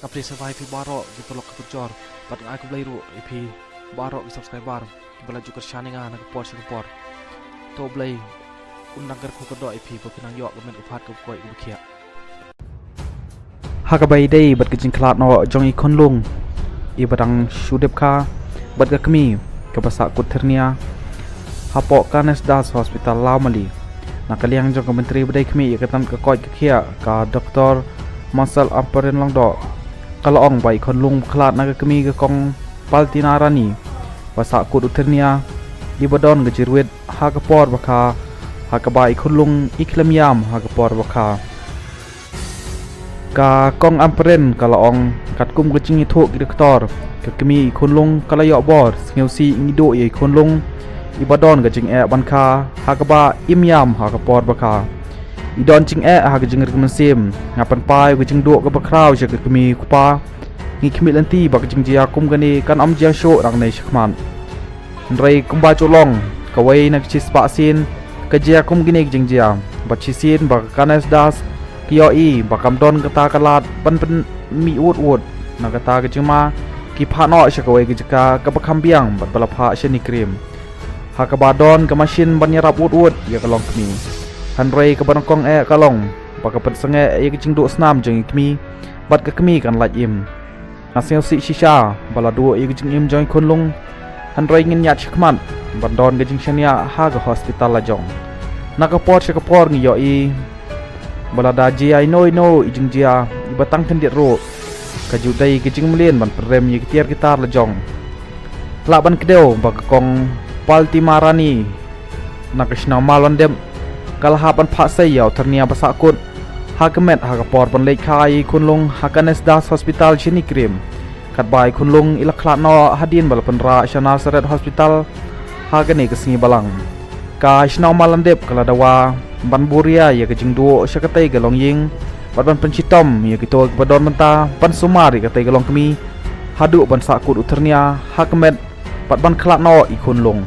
Update survive pi barok di pelok kepecor. Pat ngai aku belai ru pi barok di subscriber. Bela juga shaninga nak por sekepor. To belai undang ker ku kedok pi berkenang yok kemen upat ke koi ke bekia. Hakabai day bat kejing kelat no jong ikon lung. I badang shudep ka bat ke kemi ke pasak kuternia. Hapok kanes das hospital Laumali. Nak kaliang jong ke menteri bedai kemi ketam ke koi ke kia ka doktor Masal Amparin long dok. Kalau ong bai kon lung kelat nak kemi ke kong Paltina Rani. Pasak kut uternia di badon ke jirwit hakapor baka hakabai kon lung iklam yam hakapor baka. Ka kong Amparin kalau ong kat kum ke cingi thuk ke doktor ke kemi kon lung kalau yok bor ngeu si ngido ye kon lung ibadon ke jing banka hakaba imyam hakapor baka. Idon cing hak jeng rekomensim ngapan pai ke jeng duk ke bakrau je ke kemi kupa ngi kemi lanti bak jeng jia kum gani kan am jia show rang nei shakman nrei kumba cholong kawai nak cis vaksin ke jia kum gini jeng jia bat cisin bak kanes das kio I bakam don kata kalat pan mi ut nak kata ke jema ki pha no shakawai ke jaka ke bakam biang bat balapha sheni krim hakabadon ke masin banyarap ut ya kalong kemi Hanrei ke banakong kalong baka pensenge ye kecing duk senam jeng kemi bat ke kemi kan laj im nasel si shisha bala du ye kecing im jeng kunlung Hanrei ngin yat shikman bandon ke jing shania ha ke hospital lajong nakapor shakapor ngi yo I bala da ji I know ijing jia ibatang kendik ro ka judai ke jing melin ban prem ye ketiar gitar lajong laban kedeu baka kong Paltimarani nakashna malon dem kalahapan pak sayau ternia pasakut hakamet hakapor ban lek kai kunlung hakanes das hospital chini krim katbai kunlung ilaklat no hadin balapan ra shana saret hospital hagane kesingi balang ka shnau malandep kala dawa ban buria ya kejing du syakatai galong ying ban pencitom ya gitu badon menta ban sumari katai galong kemi hadu ban sakut uternia hakamet pat ban klat no ikunlung